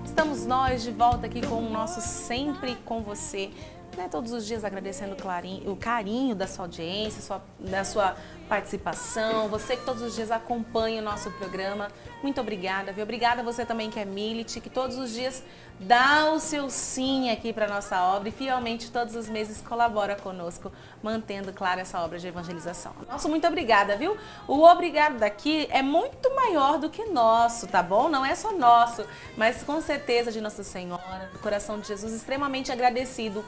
Estamos nós de volta aqui com o nosso Sempre com Você, né? Todos os dias agradecendo o carinho da sua audiência, da sua participação, você que todos os dias acompanha o nosso programa. Muito obrigada, viu? Obrigada a você também que é Milite, que todos os dias dá o seu sim aqui para a nossa obra e fielmente todos os meses colabora conosco, mantendo, claro, essa obra de evangelização. Nosso muito obrigada, viu? O obrigado daqui é muito maior do que nosso, tá bom? Não é só nosso, mas com certeza de Nossa Senhora, do coração de Jesus, extremamente agradecido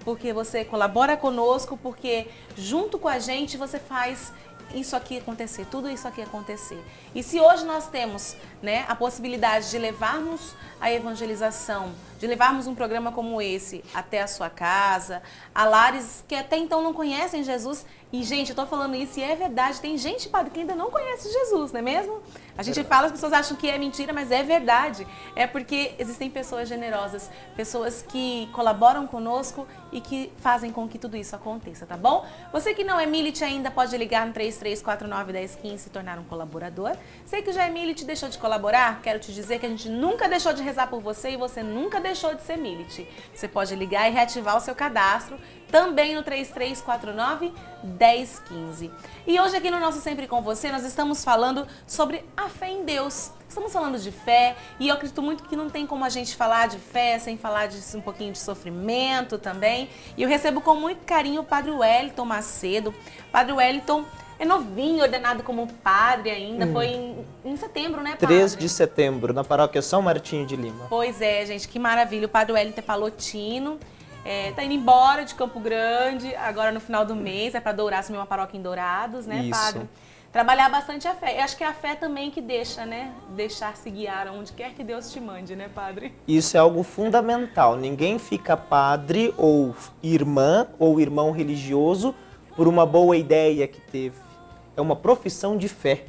porque você colabora conosco, porque junto com a gente você faz isso aqui acontecer, tudo isso aqui acontecer. E se hoje nós temos, né, a possibilidade de levarmos a evangelização, de levarmos um programa como esse até a sua casa, a lares que até então não conhecem Jesus, e gente, eu tô falando isso e é verdade, tem gente, padre, que ainda não conhece Jesus, não é mesmo? A gente fala, as pessoas acham que é mentira, mas é verdade. É porque existem pessoas generosas, pessoas que colaboram conosco e que fazem com que tudo isso aconteça, tá bom? Você que não é Milite ainda pode ligar no 3349-1015 e se tornar um colaborador. Sei que já é Milite e deixou de colaborar, quero te dizer que a gente nunca deixou de rezar por você e você nunca deixou de ser Milite. Você pode ligar e reativar o seu cadastro também no 3349-1015. E hoje aqui no nosso Sempre com Você nós estamos falando sobre a fé em Deus. Estamos falando de fé e eu acredito muito que não tem como a gente falar de fé sem falar de um pouquinho de sofrimento também. E eu recebo com muito carinho o Padre Wellington Macedo. Padre Wellington é novinho, ordenado como padre ainda, foi em setembro, né, padre? 3 de setembro, na paróquia São Martinho de Lima. Pois é, gente, que maravilha. O Padre Wellington é palotino. Tá indo embora de Campo Grande, agora no final do mês, é para Dourados, assumir uma paróquia em Dourados, né, Isso. padre? Trabalhar bastante a fé. Eu acho que é a fé também que deixa, né, deixar-se guiar onde quer que Deus te mande, né, padre? Isso é algo fundamental. Ninguém fica padre ou irmã ou irmão religioso por uma boa ideia que teve. É uma profissão de fé.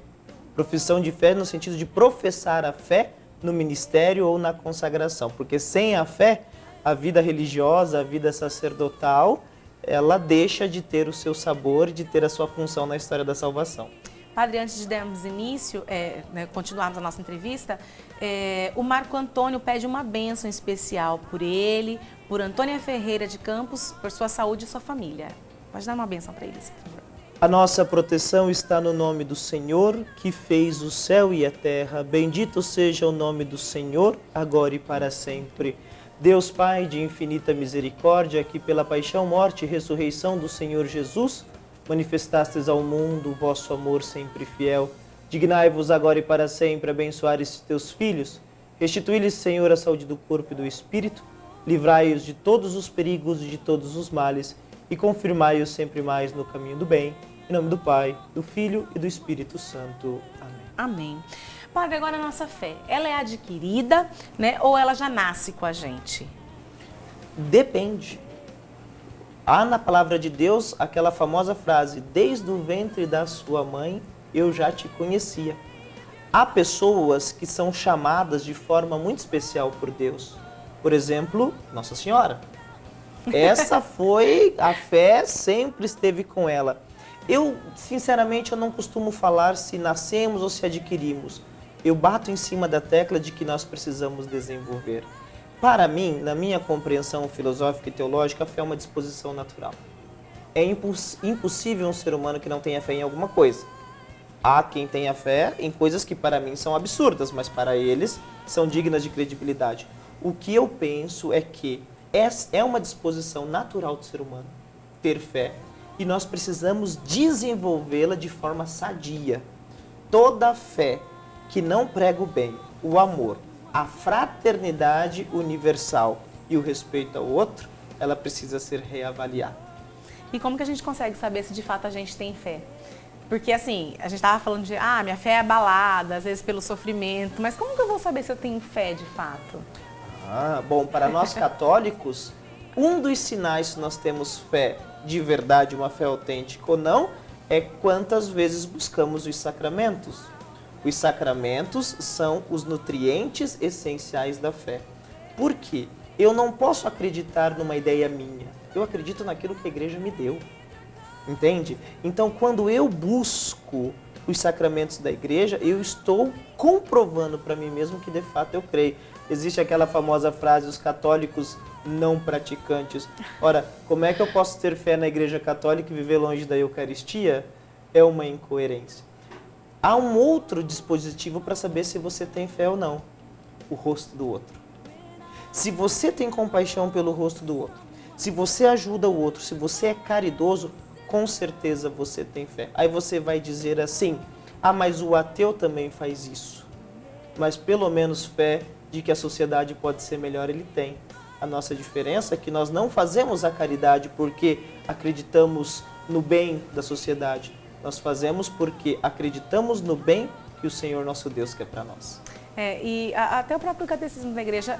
Profissão de fé no sentido de professar a fé no ministério ou na consagração. Porque sem a fé, a vida religiosa, a vida sacerdotal, ela deixa de ter o seu sabor, de ter a sua função na história da salvação. Padre, antes de darmos início, continuarmos a nossa entrevista, o Marco Antônio pede uma bênção especial por ele, por Antônia Ferreira de Campos, por sua saúde e sua família. Pode dar uma bênção para eles, por favor. A nossa proteção está no nome do Senhor, que fez o céu e a terra. Bendito seja o nome do Senhor, agora e para sempre. Deus Pai de infinita misericórdia, que pela paixão, morte e ressurreição do Senhor Jesus, manifestastes ao mundo o vosso amor sempre fiel. Dignai-vos agora e para sempre abençoar estes teus filhos. Restituí-lhes, Senhor, a saúde do corpo e do espírito. Livrai-os de todos os perigos e de todos os males. E confirmai-os sempre mais no caminho do bem. Em nome do Pai, do Filho e do Espírito Santo. Amém. Amém. Padre, agora a nossa fé, ela é adquirida, né, ou ela já nasce com a gente? Depende. Há na palavra de Deus aquela famosa frase: desde o ventre da sua mãe eu já te conhecia. Há pessoas que são chamadas de forma muito especial por Deus. Por exemplo, Nossa Senhora. Essa foi, a fé sempre esteve com ela. Eu, sinceramente, eu não costumo falar se nascemos ou se adquirimos. Eu bato em cima da tecla de que nós precisamos desenvolver. Para mim, na minha compreensão filosófica e teológica, a fé é uma disposição natural. É impossível um ser humano que não tenha fé em alguma coisa. Há quem tenha fé em coisas que para mim são absurdas, mas para eles são dignas de credibilidade. O que eu penso é que é uma disposição natural do ser humano ter fé e nós precisamos desenvolvê-la de forma sadia. Toda fé que não prega o bem, o amor, a fraternidade universal e o respeito ao outro, ela precisa ser reavaliada. E como que a gente consegue saber se de fato a gente tem fé? Porque assim, a gente estava falando de, minha fé é abalada, às vezes pelo sofrimento, mas como que eu vou saber se eu tenho fé de fato? Bom, para nós católicos, um dos sinais se nós temos fé de verdade, uma fé autêntica ou não, é quantas vezes buscamos os sacramentos. Os sacramentos são os nutrientes essenciais da fé. Por quê? Eu não posso acreditar numa ideia minha. Eu acredito naquilo que a igreja me deu. Entende? Então, quando eu busco os sacramentos da igreja, eu estou comprovando para mim mesmo que de fato eu creio. Existe aquela famosa frase, os católicos não praticantes. Ora, como é que eu posso ter fé na igreja católica e viver longe da Eucaristia? É uma incoerência. Há um outro dispositivo para saber se você tem fé ou não. O rosto do outro. Se você tem compaixão pelo rosto do outro, se você ajuda o outro, se você é caridoso, com certeza você tem fé. Aí você vai dizer assim, mas o ateu também faz isso. Mas pelo menos fé de que a sociedade pode ser melhor ele tem. A nossa diferença é que nós não fazemos a caridade porque acreditamos no bem da sociedade. Nós fazemos porque acreditamos no bem que o Senhor nosso Deus quer para nós. Até o próprio catecismo da igreja,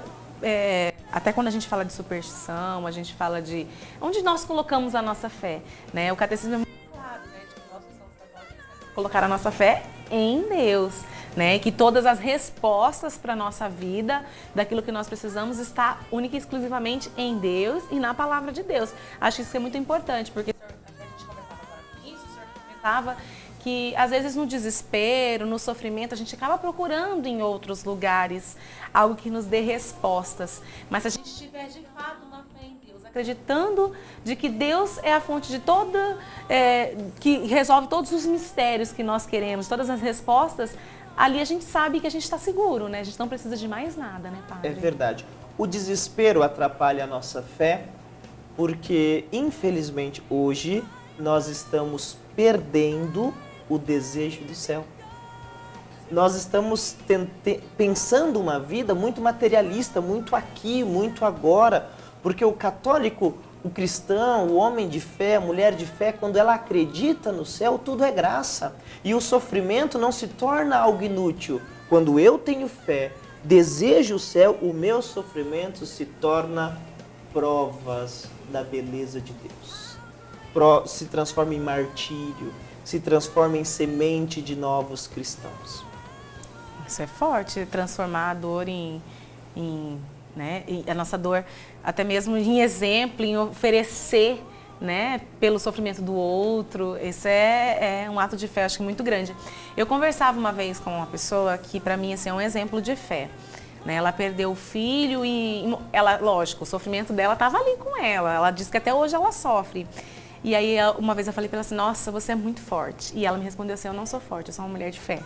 até quando a gente fala de superstição, a gente fala de onde nós colocamos a nossa fé, né? O catecismo é muito claro, né? De que nós precisamos colocar a nossa fé em Deus, né? Que todas as respostas para a nossa vida, daquilo que nós precisamos, está única e exclusivamente em Deus e na palavra de Deus. Acho que isso é muito importante, porque a gente conversava agora com isso, o senhor comentava que às vezes no desespero, no sofrimento, a gente acaba procurando em outros lugares algo que nos dê respostas. Mas se a gente tiver de fato uma fé em Deus, acreditando de que Deus é a fonte de toda, que resolve todos os mistérios que nós queremos, todas as respostas, ali a gente sabe que a gente está seguro, né? A gente não precisa de mais nada, né, padre? É verdade. O desespero atrapalha a nossa fé porque, infelizmente, hoje nós estamos perdendo o desejo do céu. Nós estamos pensando uma vida muito materialista, muito aqui, muito agora, porque o católico, o cristão, o homem de fé, a mulher de fé, quando ela acredita no céu, tudo é graça. E o sofrimento não se torna algo inútil. Quando eu tenho fé, desejo o céu, o meu sofrimento se torna provas da beleza de Deus. Se transforma em martírio, se transforma em semente de novos cristãos. Isso é forte, transformar a dor né, a nossa dor até mesmo em exemplo, em oferecer, né, pelo sofrimento do outro. Isso é um ato de fé, acho que muito grande. Eu conversava uma vez com uma pessoa que para mim assim, é um exemplo de fé. Né, ela perdeu o filho e ela, lógico, o sofrimento dela estava ali com ela. Ela disse que até hoje ela sofre. E aí, uma vez eu falei para ela assim, nossa, você é muito forte. E ela me respondeu assim, eu não sou forte, eu sou uma mulher de fé.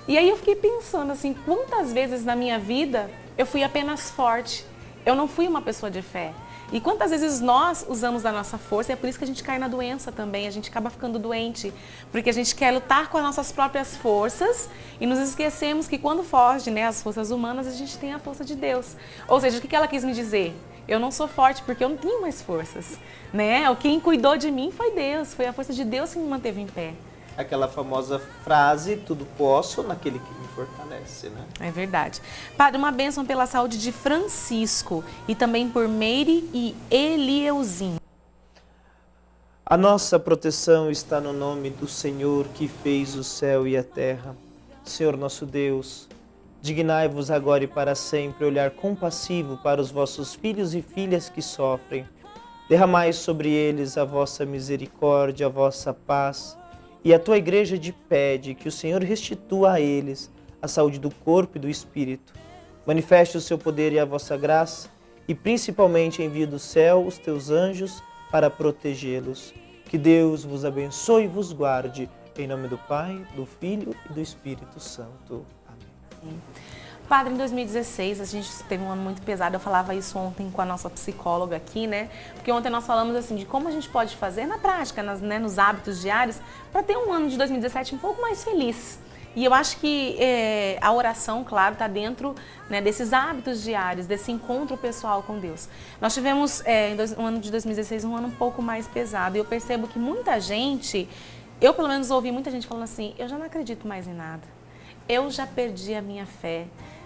E aí eu fiquei pensando assim, quantas vezes na minha vida eu fui apenas forte, eu não fui uma pessoa de fé. E quantas vezes nós usamos da nossa força, e é por isso que a gente cai na doença também, a gente acaba ficando doente, porque a gente quer lutar com as nossas próprias forças e nos esquecemos que quando foge, né, as forças humanas, a gente tem a força de Deus. Ou seja, o que ela quis me dizer? Eu não sou forte porque eu não tenho mais forças, né? Quem cuidou de mim foi Deus, foi a força de Deus que me manteve em pé. Aquela famosa frase, tudo posso naquele que me fortalece, né? É verdade. Padre, uma bênção pela saúde de Francisco e também por Meire e Elieuzinho. A nossa proteção está no nome do Senhor que fez o céu e a terra. Senhor nosso Deus, dignai-vos agora e para sempre olhar compassivo para os vossos filhos e filhas que sofrem. Derramai sobre eles a vossa misericórdia, a vossa paz. E a tua igreja te pede que o Senhor restitua a eles a saúde do corpo e do espírito. Manifeste o seu poder e a vossa graça e principalmente envie do céu os teus anjos para protegê-los. Que Deus vos abençoe e vos guarde. Em nome do Pai, do Filho e do Espírito Santo. Amém. Padre, em 2016 a gente teve um ano muito pesado, eu falava isso ontem com a nossa psicóloga aqui, né? Porque ontem nós falamos assim de como a gente pode fazer na prática, nos hábitos diários, para ter um ano de 2017 um pouco mais feliz. E eu acho que a oração, claro, está dentro, né, desses hábitos diários, desse encontro pessoal com Deus. Nós tivemos no ano de 2016 um ano um pouco mais pesado e eu percebo que muita gente, eu pelo menos ouvi muita gente falando assim, eu já não acredito mais em nada, eu já perdi a minha fé.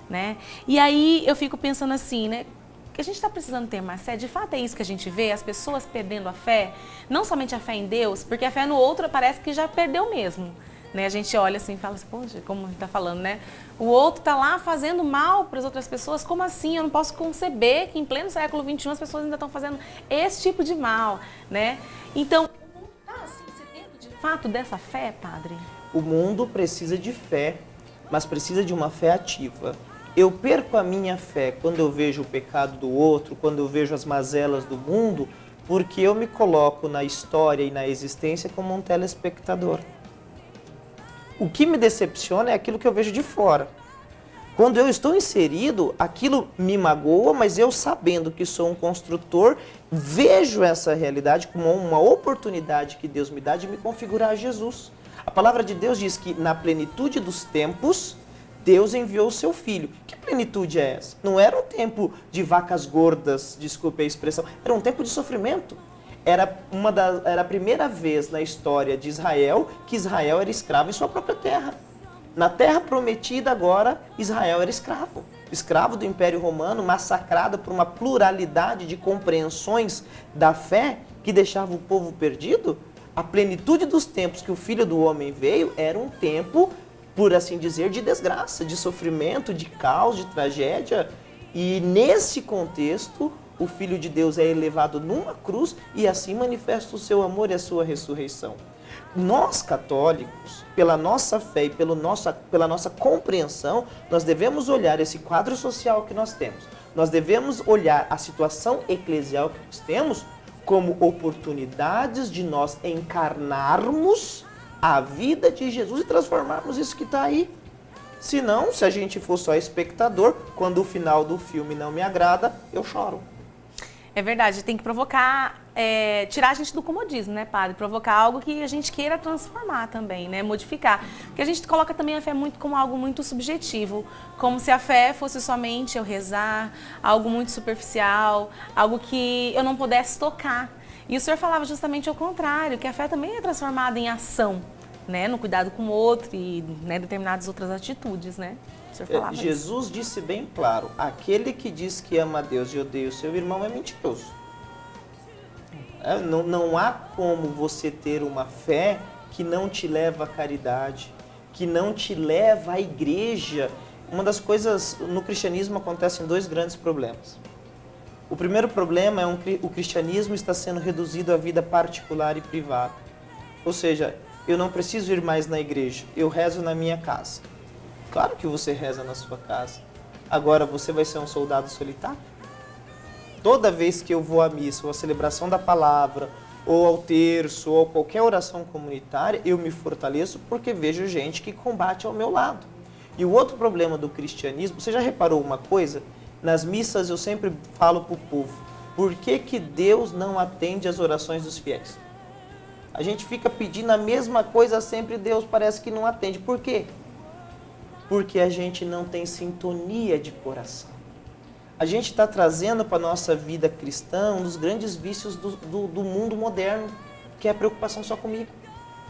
Né? E aí eu fico pensando assim, né? Que a gente está precisando ter mais fé, de fato é isso que a gente vê, as pessoas perdendo a fé, não somente a fé em Deus, porque a fé no outro parece que já perdeu mesmo. Né? A gente olha assim e fala assim, poxa, como a gente está falando, né? O outro está lá fazendo mal para as outras pessoas, como assim? Eu não posso conceber que em pleno século XXI as pessoas ainda estão fazendo esse tipo de mal, né? Então, o mundo está assim, sedento de fato dessa fé, padre? O mundo precisa de fé, mas precisa de uma fé ativa. Eu perco a minha fé quando eu vejo o pecado do outro, quando eu vejo as mazelas do mundo, porque eu me coloco na história e na existência como um telespectador. O que me decepciona é aquilo que eu vejo de fora. Quando eu estou inserido, aquilo me magoa, mas eu, sabendo que sou um construtor, vejo essa realidade como uma oportunidade que Deus me dá de me configurar a Jesus. A palavra de Deus diz que na plenitude dos tempos, Deus enviou o seu Filho. Que plenitude é essa? Não era um tempo de vacas gordas, desculpe a expressão, era um tempo de sofrimento. Era a primeira vez na história de Israel que Israel era escravo em sua própria terra. Na terra prometida agora, Israel era escravo. Escravo do Império Romano, massacrado por uma pluralidade de compreensões da fé que deixava o povo perdido. A plenitude dos tempos que o Filho do Homem veio era um tempo, por assim dizer, de desgraça, de sofrimento, de caos, de tragédia. E nesse contexto, o Filho de Deus é elevado numa cruz e assim manifesta o seu amor e a sua ressurreição. Nós, católicos, pela nossa fé e pela nossa compreensão, nós devemos olhar esse quadro social que nós temos. Nós devemos olhar a situação eclesial que nós temos como oportunidades de nós encarnarmos a vida de Jesus e transformarmos isso que está aí. Senão, se a gente for só espectador, quando o final do filme não me agrada, eu choro. É verdade, tem que provocar, tirar a gente do comodismo, né, padre? Provocar algo que a gente queira transformar também, né? Modificar. Porque a gente coloca também a fé muito como algo muito subjetivo, como se a fé fosse somente eu rezar, algo muito superficial, algo que eu não pudesse tocar. E o senhor falava justamente ao contrário, que a fé também é transformada em ação, né? No cuidado com o outro e, né, determinadas outras atitudes, né? Jesus isso. disse bem claro, aquele que diz que ama a Deus e odeia o seu irmão é mentiroso. Não há como você ter uma fé que não te leva à caridade, que não te leva à igreja. Uma das coisas no cristianismo acontecem dois grandes problemas. O primeiro problema é o cristianismo está sendo reduzido à vida particular e privada. Ou seja, eu não preciso ir mais na igreja, eu rezo na minha casa. Claro que você reza na sua casa. Agora, você vai ser um soldado solitário? Toda vez que eu vou à missa, ou à celebração da palavra, ou ao terço, ou a qualquer oração comunitária, eu me fortaleço porque vejo gente que combate ao meu lado. E o outro problema do cristianismo, você já reparou uma coisa? Nas missas eu sempre falo para o povo, por que que Deus não atende às orações dos fiéis? A gente fica pedindo a mesma coisa sempre, Deus parece que não atende. Por quê? Porque a gente não tem sintonia de coração. A gente está trazendo para a nossa vida cristã um dos grandes vícios do mundo moderno, que é a preocupação só comigo,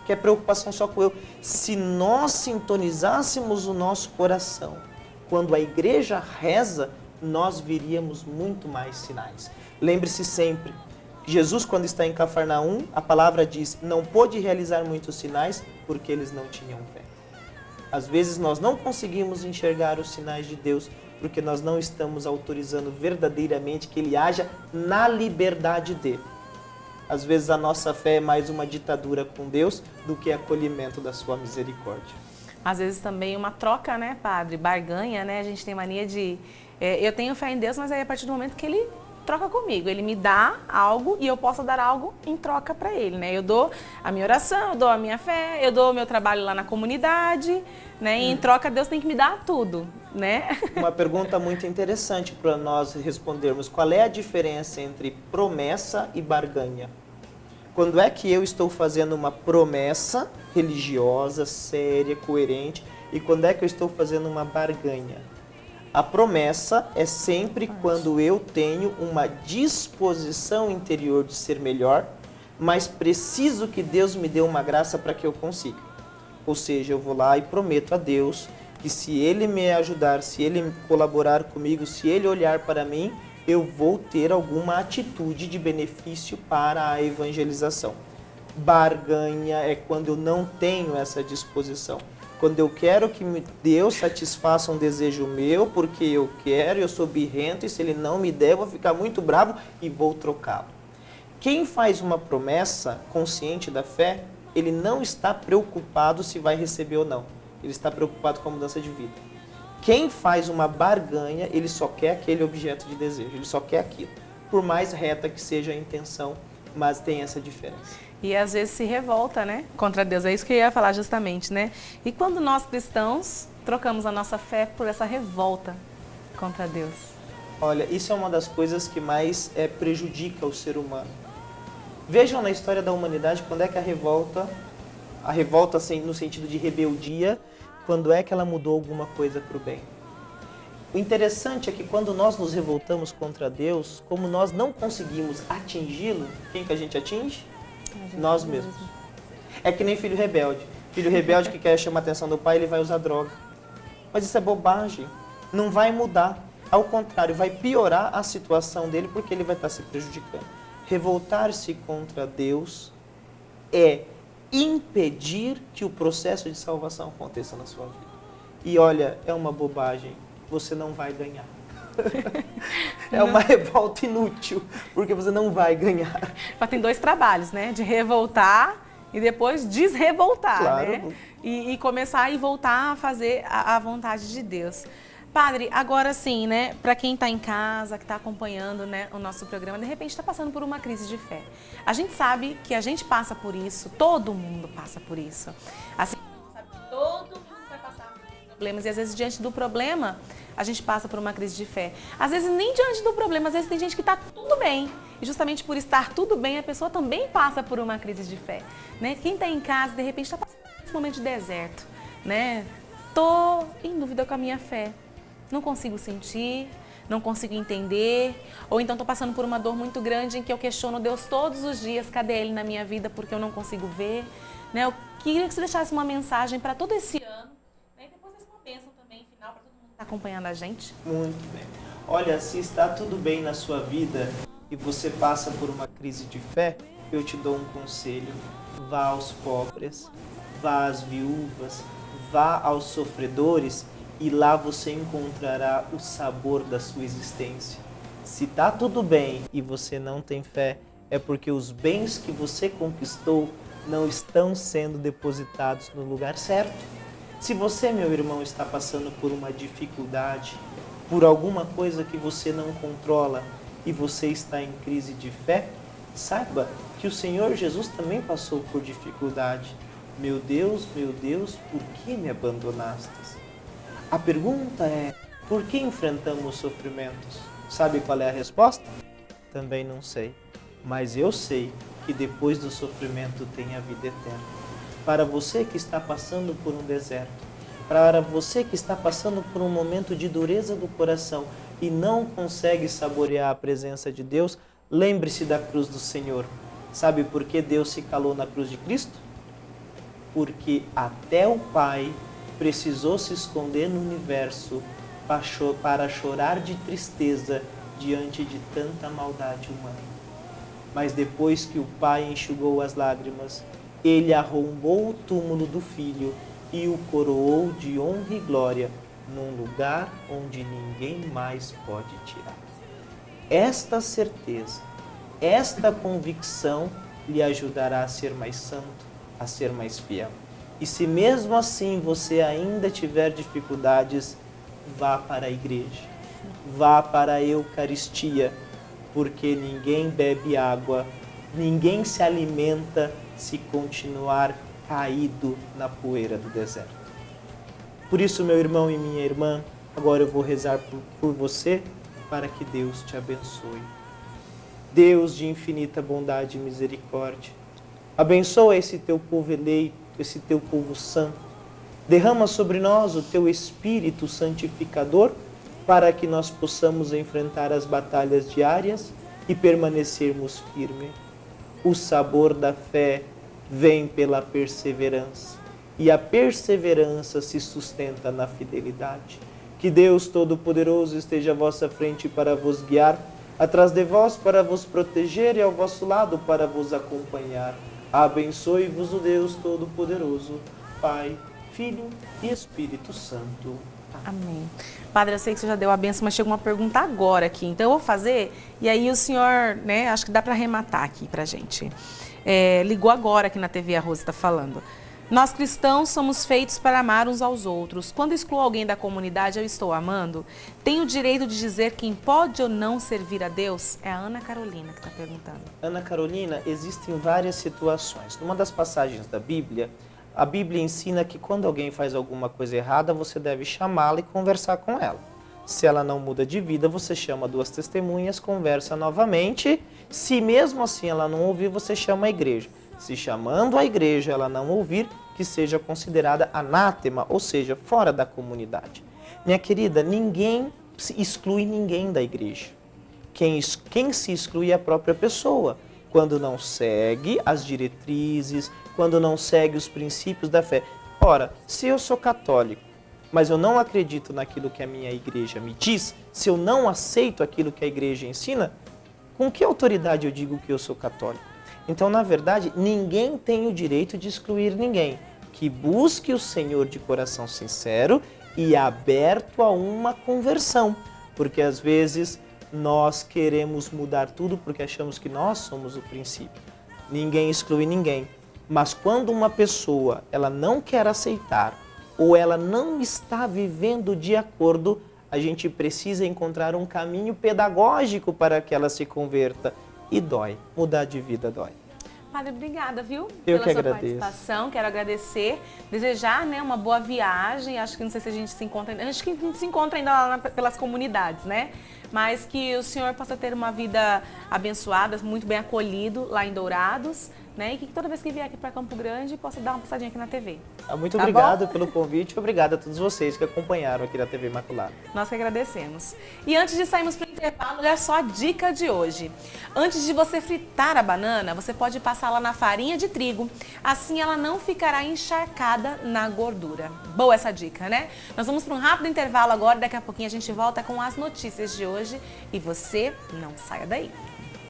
que é a preocupação só com eu. Se nós sintonizássemos o nosso coração, quando a igreja reza, nós veríamos muito mais sinais. Lembre-se sempre, Jesus, quando está em Cafarnaum, a palavra diz, não pôde realizar muitos sinais porque eles não tinham fé. Às vezes nós não conseguimos enxergar os sinais de Deus porque nós não estamos autorizando verdadeiramente que Ele haja na liberdade dele. Às vezes a nossa fé é mais uma ditadura com Deus do que acolhimento da sua misericórdia. Às vezes também uma troca, né, padre? Barganha, né? A gente tem mania de... eu tenho fé em Deus, mas aí a partir do momento que Ele troca comigo, Ele me dá algo e eu posso dar algo em troca para Ele, né? Eu dou a minha oração, eu dou a minha fé, eu dou o meu trabalho lá na comunidade, né? E em troca Deus tem que me dar tudo, né? Uma pergunta muito interessante para nós respondermos. Qual é a diferença entre promessa e barganha? Quando é que eu estou fazendo uma promessa religiosa, séria, coerente, e quando é que eu estou fazendo uma barganha? A promessa é sempre quando eu tenho uma disposição interior de ser melhor, mas preciso que Deus me dê uma graça para que eu consiga. Ou seja, eu vou lá e prometo a Deus que se Ele me ajudar, se Ele colaborar comigo, se Ele olhar para mim, eu vou ter alguma atitude de benefício para a evangelização. Barganha é quando eu não tenho essa disposição. Quando eu quero que Deus satisfaça um desejo meu, porque eu quero, eu sou birrento, e se Ele não me der, eu vou ficar muito bravo e vou trocá-lo. Quem faz uma promessa consciente da fé, ele não está preocupado se vai receber ou não. Ele está preocupado com a mudança de vida. Quem faz uma barganha, ele só quer aquele objeto de desejo, ele só quer aquilo. Por mais reta que seja a intenção, mas tem essa diferença. E às vezes se revolta, né, contra Deus. É isso que eu ia falar justamente, né? E quando nós cristãos trocamos a nossa fé por essa revolta contra Deus? Olha, isso é uma das coisas que mais prejudica o ser humano. Vejam na história da humanidade quando é que a revolta assim, no sentido de rebeldia, quando é que ela mudou alguma coisa para o bem. O interessante é que quando nós nos revoltamos contra Deus, como nós não conseguimos atingi-lo, quem que a gente atinge? Nós mesmos. É que nem filho rebelde. Filho rebelde que quer chamar a atenção do pai, ele vai usar droga. Mas isso é bobagem. Não vai mudar. Ao contrário, vai piorar a situação dele porque ele vai estar se prejudicando. Revoltar-se contra Deus é impedir que o processo de salvação aconteça na sua vida. E olha, é uma bobagem. Você não vai ganhar. É uma revolta inútil, porque você não vai ganhar. Mas tem dois trabalhos, né? De revoltar e depois desrevoltar, claro. Né? E começar e voltar a fazer a vontade de Deus. Padre, agora sim, né? Para quem está em casa, que está acompanhando, né, o nosso programa, de repente está passando por uma crise de fé. A gente sabe que a gente passa por isso, todo mundo passa por isso. Assim, sabe que todo mundo vai passar por problemas e às vezes diante do problema a gente passa por uma crise de fé. Às vezes nem diante do problema, às vezes tem gente que está tudo bem. E justamente por estar tudo bem, a pessoa também passa por uma crise de fé. Né? Quem está em casa, de repente, está passando por esse momento de deserto. Né? Tô em dúvida com a minha fé. Não consigo sentir, não consigo entender. Ou então estou passando por uma dor muito grande em que eu questiono Deus todos os dias. Cadê Ele na minha vida? Porque eu não consigo ver. Né? Eu queria que você deixasse uma mensagem para todo esse ano. Né? E depois desse uma bênção também, final, para todo mundo que está acompanhando a gente. Muito bem. Olha, se está tudo bem na sua vida e você passa por uma crise de fé, eu te dou um conselho. Vá aos pobres, vá às viúvas, vá aos sofredores e lá você encontrará o sabor da sua existência. Se está tudo bem e você não tem fé, é porque os bens que você conquistou não estão sendo depositados no lugar certo. Se você, meu irmão, está passando por uma dificuldade, por alguma coisa que você não controla e você está em crise de fé, saiba que o Senhor Jesus também passou por dificuldade. Meu Deus, por que me abandonastes? A pergunta é, por que enfrentamos sofrimentos? Sabe qual é a resposta? Também não sei, mas eu sei que depois do sofrimento tem a vida eterna. Para você que está passando por um deserto, para você que está passando por um momento de dureza do coração e não consegue saborear a presença de Deus, lembre-se da cruz do Senhor. Sabe por que Deus se calou na cruz de Cristo? Porque até o Pai precisou se esconder no universo para chorar de tristeza diante de tanta maldade humana. Mas depois que o Pai enxugou as lágrimas, Ele arrombou o túmulo do Filho e o coroou de honra e glória num lugar onde ninguém mais pode tirar. Esta certeza, esta convicção lhe ajudará a ser mais santo, a ser mais fiel. E se mesmo assim você ainda tiver dificuldades, vá para a igreja, vá para a Eucaristia, porque ninguém bebe água, ninguém se alimenta se continuar caído na poeira do deserto. Por isso, meu irmão e minha irmã, agora eu vou rezar por você para que Deus te abençoe. Deus de infinita bondade e misericórdia, abençoa esse teu povo eleito, esse teu povo santo. Derrama sobre nós o teu Espírito santificador para que nós possamos enfrentar as batalhas diárias e permanecermos firmes. O sabor da fé vem pela perseverança e a perseverança se sustenta na fidelidade. Que Deus Todo-Poderoso esteja à vossa frente para vos guiar, atrás de vós para vos proteger e ao vosso lado para vos acompanhar. Abençoe-vos o Deus Todo-Poderoso, Pai, Filho e Espírito Santo. Amém. Padre, eu sei que você já deu a benção, mas chegou uma pergunta agora aqui. Então eu vou fazer, e aí o senhor, né, acho que dá para arrematar aqui pra gente. Ligou agora aqui na TV, a Rose está falando. Nós cristãos somos feitos para amar uns aos outros. Quando excluo alguém da comunidade, eu estou amando? Tenho o direito de dizer quem pode ou não servir a Deus? É a Ana Carolina que está perguntando. Ana Carolina, existem várias situações. Numa das passagens da Bíblia, a Bíblia ensina que quando alguém faz alguma coisa errada, você deve chamá-la e conversar com ela. Se ela não muda de vida, você chama 2 testemunhas, conversa novamente. Se mesmo assim ela não ouvir, você chama a igreja. Se chamando a igreja ela não ouvir, que seja considerada anátema, ou seja, fora da comunidade. Minha querida, ninguém exclui ninguém da igreja. Quem se exclui é a própria pessoa, quando não segue as diretrizes, quando não segue os princípios da fé. Ora, se eu sou católico, mas eu não acredito naquilo que a minha igreja me diz, se eu não aceito aquilo que a igreja ensina, com que autoridade eu digo que eu sou católico? Então, na verdade, ninguém tem o direito de excluir ninguém. Que busque o Senhor de coração sincero e aberto a uma conversão. Porque às vezes nós queremos mudar tudo porque achamos que nós somos o princípio. Ninguém exclui ninguém. Mas quando uma pessoa ela não quer aceitar ou ela não está vivendo de acordo, a gente precisa encontrar um caminho pedagógico para que ela se converta. E dói, mudar de vida dói. Padre, obrigada, viu? Eu pela que sua agradeço. participação. Quero agradecer, desejar, né, uma boa viagem. Acho que não sei se a gente se encontra ainda. Acho que a gente se encontra ainda lá pelas comunidades, né? Mas que o senhor possa ter uma vida abençoada, muito bem acolhido lá em Dourados, né? E que toda vez que vier aqui para Campo Grande possa dar uma passadinha aqui na TV. Muito Tá obrigado bom? pelo convite e obrigado a todos vocês que acompanharam aqui na TV Imaculada. Nós que agradecemos. E antes de sairmos para o intervalo, olha só a dica de hoje. Antes de você fritar a banana, você pode passá-la na farinha de trigo. Assim ela não ficará encharcada na gordura. Boa essa dica, né? Nós vamos para um rápido intervalo agora. Daqui a pouquinho a gente volta com as notícias de hoje. E você não saia daí.